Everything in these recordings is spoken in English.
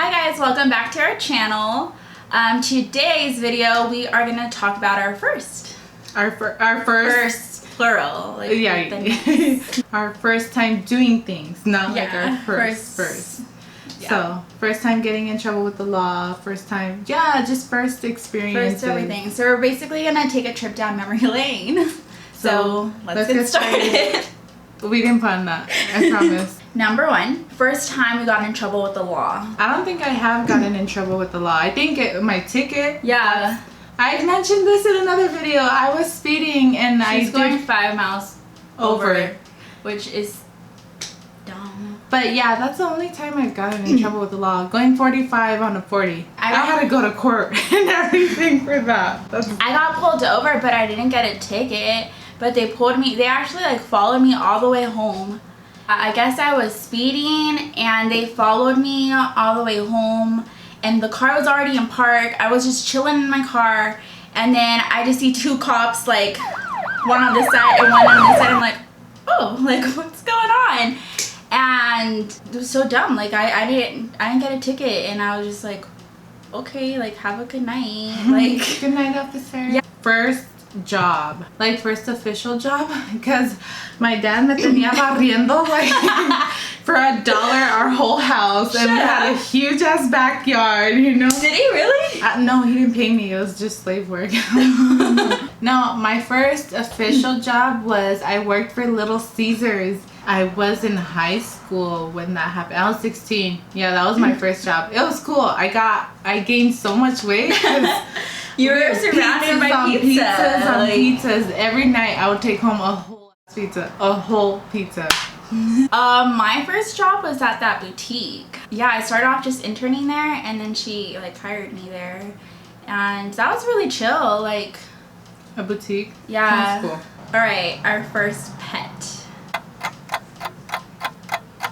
Hi guys, welcome back to our channel. Today's video we are going to talk about our first plural. Like yeah. Our first time doing things, not like our first. Yeah. So first time getting in trouble with the law, first time, just first experience. First everything. So we're basically going to take a trip down memory lane. So let's get started. We didn't plan that, I promise. Number one, first time we got in trouble with the law. I don't think I have gotten in trouble with the law. I think my ticket. Yeah. I mentioned this in another video. I was speeding and She's going 5 miles over, which is dumb. But yeah, that's the only time I've gotten in trouble with the law. Going 45 on a 40. I had to go to court and everything for that. I got pulled over, but I didn't get a ticket. But they pulled me. They actually followed me all the way home. I guess I was speeding and they followed me all the way home, and the car was already in park. I was just chilling in my car, and then I just see two cops, like one on this side and one on this side. I'm like, oh, like what's going on? And it was so dumb. Like I didn't get a ticket, and I was just like, okay, like have a good night. Like good night, officer. Yeah. First job, like first official job, because my dad me tenía barriendo like for $1 our whole house. And we had a huge ass backyard, you know. Did he really? No, he didn't pay me. It was just slave work. No, my first official job was I worked for Little Caesars. I was in high school when that happened. I was 16. Yeah, that was my first job. It was cool. I gained so much weight. You were surrounded by pizzas. Every night I would take home a whole pizza. My first job was at that boutique. Yeah, I started off just interning there, and then she hired me there, and that was really chill. Like a boutique. Yeah. Cool. All right, our first pet.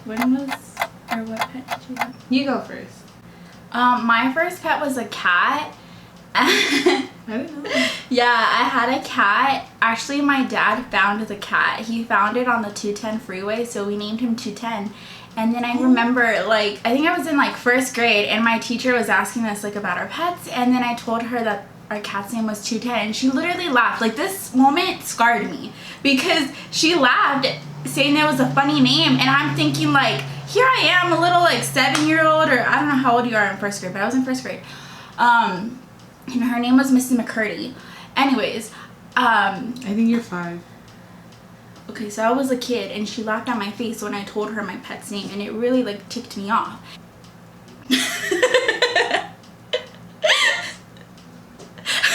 What pet did you have? You go first. My first pet was a cat. I didn't know. Yeah, I had a cat. Actually, my dad found the cat. He found it on the 210 freeway, so we named him 210. And then I remember, I think I was in first grade, and my teacher was asking us about our pets, and then I told her that our cat's name was 210, and she literally laughed. This moment scarred me because she laughed, saying it was a funny name, and I'm thinking here I am, a little 7-year-old, or I don't know how old you are in first grade, but I was in first grade. And her name was Mrs. McCurdy. Anyways, I think you're 5. Okay, so I was a kid, and she laughed at my face when I told her my pet's name, and it really ticked me off.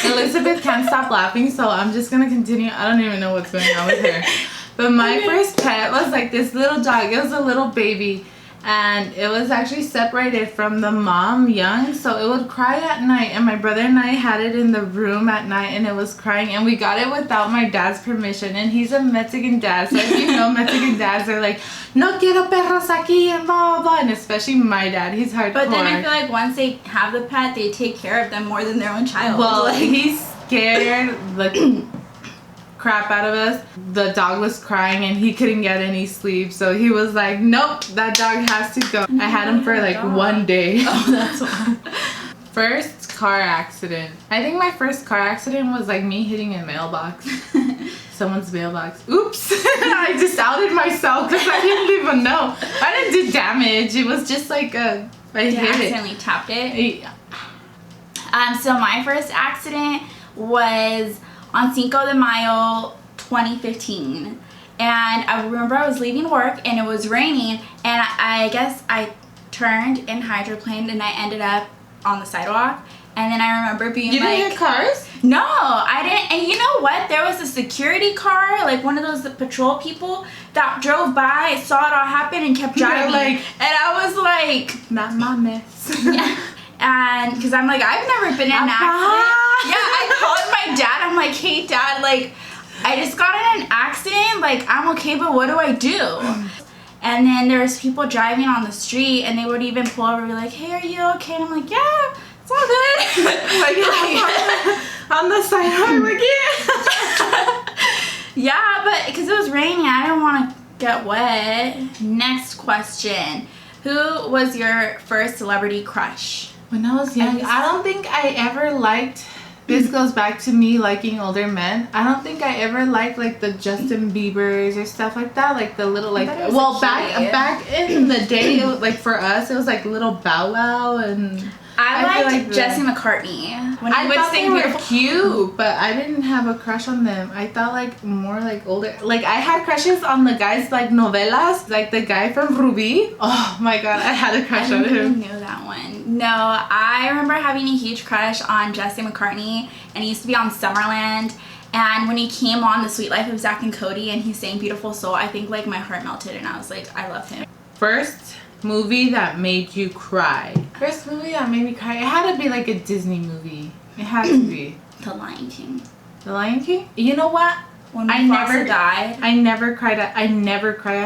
Elizabeth can't stop laughing, so I'm just gonna continue. I don't even know what's going on with her. But my first pet was this little dog. It was a little baby, and it was actually separated from the mom young, so it would cry at night, and my brother and I had it in the room at night, and it was crying, and we got it without my dad's permission, and he's a Mexican dad, so if you know, Mexican dads are like, no quiero perros aquí, and blah, blah, blah, and especially my dad, he's hardcore. But then I feel once they have the pet, they take care of them more than their own child. Well, he's scared the crap out of us. The dog was crying and he couldn't get any sleep, so he was like, nope, that dog has to go. I had him for 1 day. Oh, that's why. First car accident. I think my first car accident was me hitting a mailbox. Someone's mailbox. Oops. I just outed myself because I didn't even know. I didn't do damage. It was just I hit it. Accidentally tapped it? Yeah. So my first accident was on Cinco de Mayo 2015, and I remember I was leaving work and it was raining, and I guess I turned and hydroplaned and I ended up on the sidewalk, and then I remember being You didn't hit cars? No, I didn't. And you know what? There was a security car, one of those patrol people that drove by, saw it all happen, and kept driving. And I was like, not my mess. Yeah. And because I'm I've never been in an accident. Yeah, I called my dad. I'm like, hey dad, I just got in an accident. I'm okay, but what do I do? And then there's people driving on the street, and they would even pull over and be like, hey, are you okay? And I'm like, yeah, it's all good. On the side, I'm like, yeah. Yeah, but because it was raining, I didn't want to get wet. Next question. Who was your first celebrity crush? When I was young, I don't think I ever liked. This goes back to me liking older men. I don't think I ever liked like the Justin Biebers or stuff like that. Like the little like back in the day, it was, like for us, it was like little Bow Wow and. I liked Jesse McCartney. When I thought they were cute, but I didn't have a crush on them. I thought like more like older. Like I had crushes on the guys like novelas, like the guy from Ruby. Oh my god, I had a crush on him. I didn't know that one. No, I remember having a huge crush on Jesse McCartney, and he used to be on Summerland. And when he came on The Sweet Life of Zack and Cody, and he sang Beautiful Soul, I think like my heart melted, and I was like, I love him. First movie that made you cry. First movie that made me cry. It had to be like a Disney movie. It had to be. The Lion King. The Lion King? You know what? When Mufasa died. I never cried at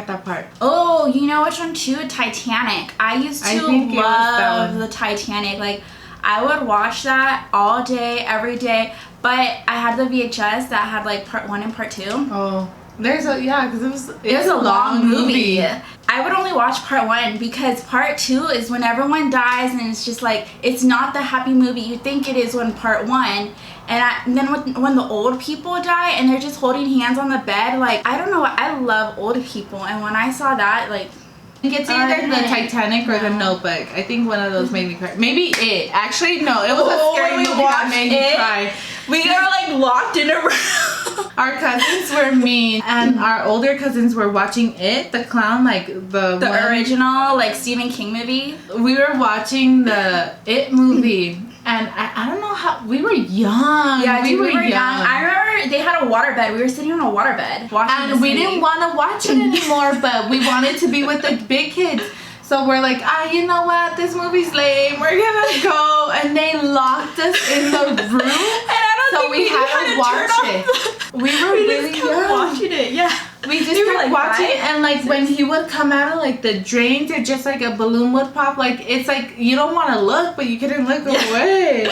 that part. Oh, you know which one too? Titanic. I used to love the Titanic. Like, I would watch that all day, every day. But I had the VHS that had like part 1 and part 2. Oh. Because it was a long movie. I would only watch part 1 because part 2 is when everyone dies, and it's just like, it's not the happy movie you think it is when part 1. And then when the old people die and they're just holding hands on the bed, like, I don't know, I love old people, and when I saw that, like, I think it's either the Titanic or the Notebook. I think one of those made me cry. Maybe it. Actually, no, it was a scary movie that made me cry. We are like locked in a room. Our cousins were mean, and our older cousins were watching It, the clown, like the original, like Stephen King movie. We were watching the It movie, and I don't know how, we were young. Yeah, we were young. I remember they had a waterbed. We were sitting on a waterbed watching and we didn't want to watch it anymore, but we wanted to be with the big kids. So we're like, you know what? This movie's lame. We're gonna go. And they locked us in the room. And I don't think we had to watch it. We were really young. Watching it, yeah. We just kept watching it, and like when he would come out of like the drains, or just like a balloon would pop, like it's like you don't want to look, but you couldn't look away.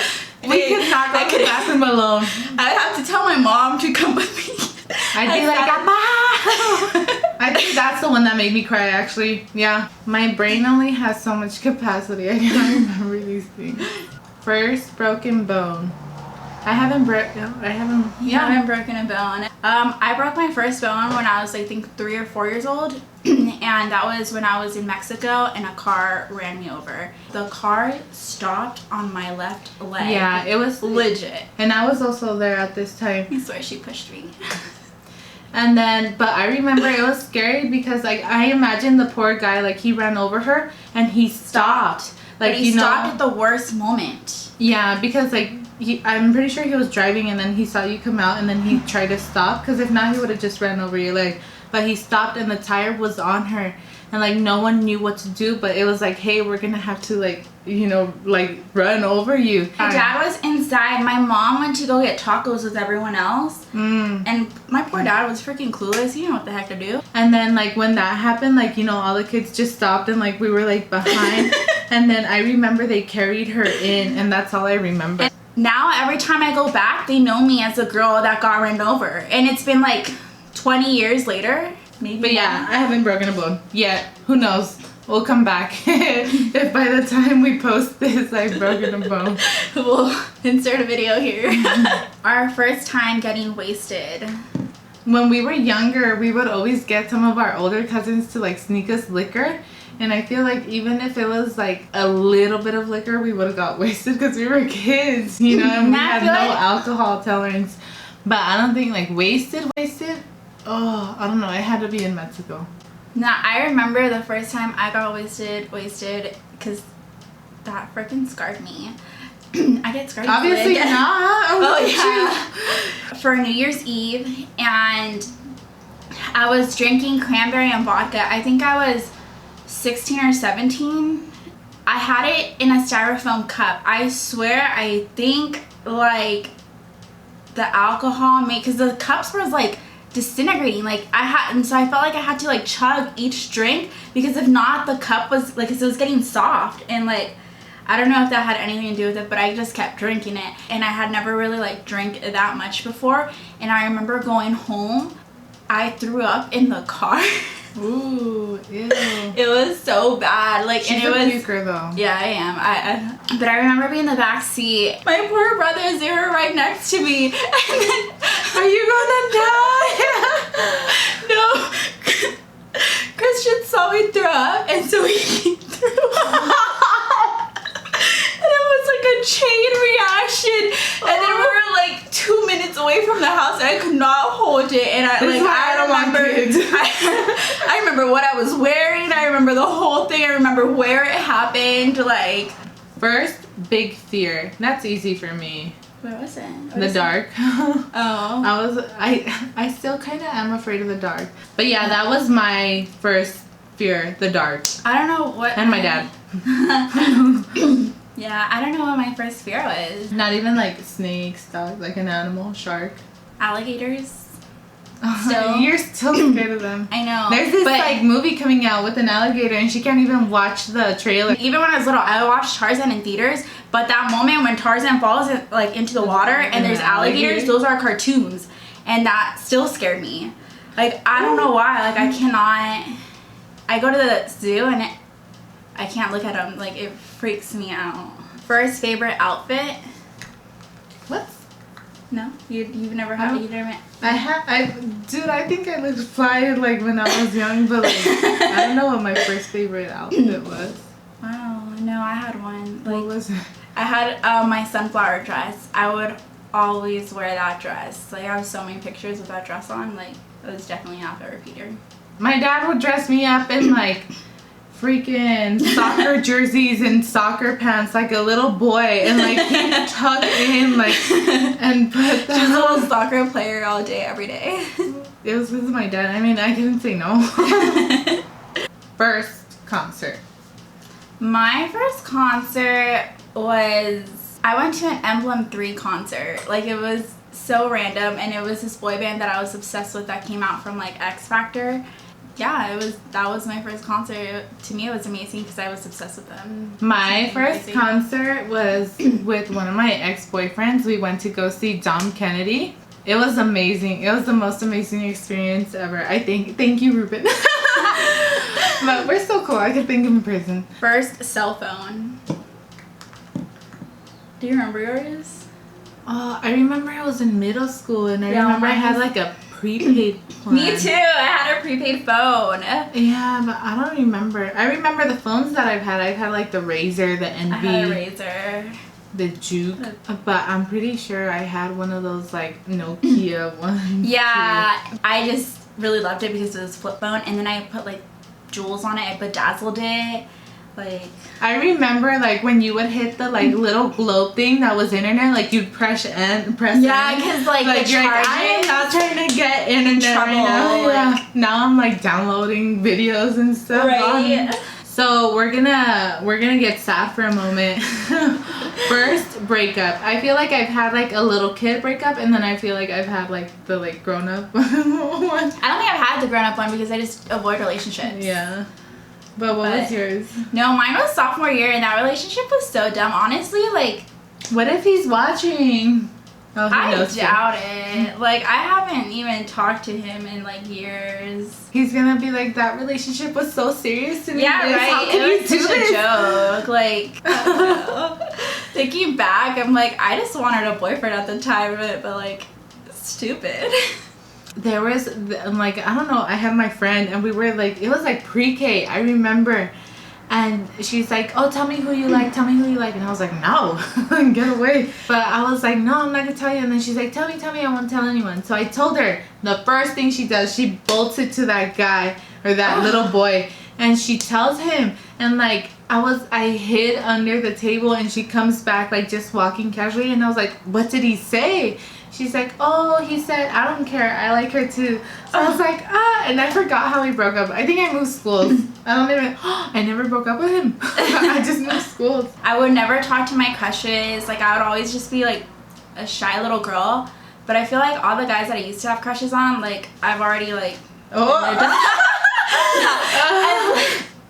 We could not go to the bathroom alone. I'd have to tell my mom to come with me. I'd be like, Mom! I think that's the one that made me cry, actually. Yeah. My brain only has so much capacity. I can't remember these things. First broken bone. I haven't broken a bone. I broke my first bone when I was, I think, 3 or 4 years old. And that was when I was in Mexico and a car ran me over. The car stopped on my left leg. Yeah, it was legit. And I was also there at this time. I swear she pushed me. And then, but I remember it was scary because like I imagined the poor guy, like he ran over her and he stopped. Like but he stopped at the worst moment. Yeah, because like I'm pretty sure he was driving and then he saw you come out and then he tried to stop, because if not he would have just ran over your leg. But he stopped and the tire was on her, and like no one knew what to do, but it was like, hey, we're gonna have to like, you know, like run over you. My dad was inside. My mom went to go get tacos with everyone else. And my poor dad was freaking clueless. He didn't know what the heck to do. And then like when that happened, like, you know, all the kids just stopped and like we were like behind. And then I remember they carried her in, and that's all I remember. And now every time I go back, they know me as the girl that got run over. And it's been like 20 years later. Maybe. But yeah, I haven't broken a bone yet. Who knows? We'll come back if by the time we post this I've broken a bone. We'll insert a video here. Our first time getting wasted. When we were younger, we would always get some of our older cousins to like sneak us liquor. And I feel like even if it was like a little bit of liquor, we would have got wasted because we were kids, you know, and we had no alcohol tolerance. But I don't think like wasted. Oh, I don't know. I had to be in Mexico. Now, I remember the first time I got wasted, because that freaking scarred me. I get scarred. Obviously not. Oh, yeah. For New Year's Eve, and I was drinking cranberry and vodka. I think I was 16 or 17. I had it in a styrofoam cup. I swear, I think, like, the alcohol made, because the cups was, like, disintegrating, like and so I felt like I had to like chug each drink, because if not the cup was like, 'cause it was getting soft, and like I don't know if that had anything to do with it, but I just kept drinking it, and I had never really like drank that much before. And I remember going home, I threw up in the car. Ooh, ew. It was so bad. Like, She's and it was. puker though. Yeah, I am. But I remember being in the back seat. My poor brothers, they were right next to me. And then, Are you gonna die? no. Christian saw me throw up, and so he threw up. And it was like a chain reaction. And then we were like 2 minutes away from the house, and I could not hold it. And I remember what I was wearing. I remember the whole thing. I remember where it happened. Like, first, big fear. That's easy for me. where was it? The dark. Oh. I still kind of am afraid of the dark. But yeah, that was my first fear, the dark. I don't know what. And my dad. Yeah, I don't know what my first fear was. Not even like snakes, dogs, like an animal, shark. Alligators. So you're still scared of them. I know. There's this like movie coming out with an alligator, and she can't even watch the trailer. Even when I was little, I watched Tarzan in theaters. But that moment when Tarzan falls like into the water and there's alligators, those are cartoons, and that still scared me. Like, I don't know why. Like, I cannot. I go to the zoo and I can't look at them. Like, it freaks me out. First favorite outfit? What? No, you've never had. You never. Dude, I think I looked fly like when I was young, but like I don't know what my first favorite outfit was. Wow, no, I had one. Like, What was it? I had my sunflower dress. I would always wear that dress. Like, I have so many pictures with that dress on. Like, it was definitely an outfit repeater. My dad would dress me up in like freaking soccer jerseys and soccer pants like a little boy, and like he'd tuck in like and put Just a little soccer player all day, every day. It was because of my dad. I mean, I couldn't say no. First concert. My first concert was, I went to an Emblem 3 concert. Like, it was so random, and it was this boy band that I was obsessed with that came out from like X Factor. Yeah, that was my first concert. To me, it was amazing because I was obsessed with them. My first concert was with one of my ex-boyfriends. We went to go see Dom Kennedy. It was amazing. It was the most amazing experience ever. I think. Thank you, Ruben. But we're so cool. I could thank him in prison. First cell phone. Do you remember yours? I remember I was in middle school, and I remember I had like a prepaid plan. Me too. I had a prepaid phone. Yeah, but I don't remember. I remember the phones that I've had. I've had like the Razr, the Envy. I had a Razr. The Juke. But I'm pretty sure I had one of those like Nokia ones. Yeah, I just really loved it because it was a flip phone, and then I put like jewels on it. I bedazzled it. Like, I remember like when you would hit the like little globe thing that was internet, like you'd press yeah, N. because like the you're like, I am not trying to get internet right now. Yeah. Now I'm like downloading videos and stuff. Right. So we're gonna get sad for a moment. First breakup. I feel like I've had like a little kid breakup, and then I feel like I've had like the like grown up one. I don't think I've had the grown up one because I just avoid relationships. Yeah. But what was yours? No, mine was sophomore year, and that relationship was so dumb. Honestly, like, what if he's watching? Oh, I doubt it. Like, I haven't even talked to him in like years. He's gonna be like, that relationship was so serious to me. Yeah, right. How can it was you do such this? a joke. Like, I don't know. Thinking back, I'm like, I just wanted a boyfriend at the time, but like, stupid. There was like, I don't know, I had my friend, and we were like, it was like pre-K, I remember, and she's like, oh, tell me who you like, and I was like, no. Get away. But I was like, no, I'm not gonna tell you. And then she's like, tell me, I won't tell anyone. So I told her. The first thing she does, she bolts it to that guy or that little boy, and she tells him, and like I hid under the table, and she comes back like just walking casually, and I was like, what did he say? She's like, oh, he said, I don't care, I like her too. So I was like, and I forgot how we broke up. I think I moved schools. I never broke up with him. I just moved schools. I would never talk to my crushes. Like, I would always just be like a shy little girl. But I feel like all the guys that I used to have crushes on, like, I've already like.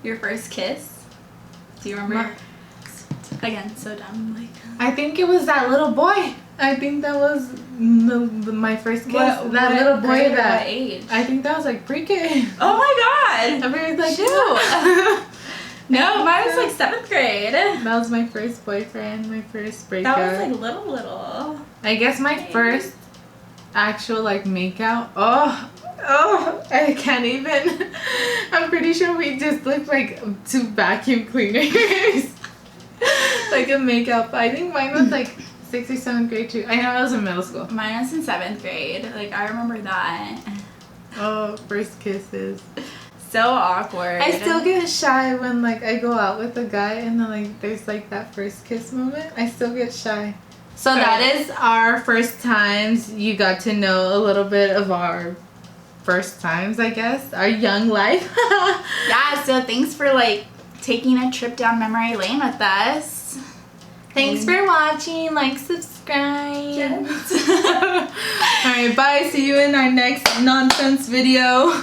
Your first kiss? Do you remember? Again, so dumb. Like, I think it was that little boy. I think that was my first kiss. What little boy grade or that. what age? I think that was like pre-K. Oh my god! Everybody's like, Shoot. No, mine was like 7th grade. That was my first boyfriend, my first breakup. That was like little. I guess my first actual like makeout. Oh, I can't even. I'm pretty sure we just looked like 2 vacuum cleaners. Like a makeup. I think mine was like 6th or 7th grade too. I know I was in middle school. Mine was in 7th grade. Like, I remember that. Oh, first kisses. So awkward. I still get shy when like I go out with a guy and then like there's like that first kiss moment. I still get shy. So that is our first times. You got to know a little bit of our first times, I guess. Our young life. Yeah, so thanks for like taking a trip down memory lane with us. Thanks for watching. Like, subscribe. Yes. Alright, bye. See you in our next nonsense video.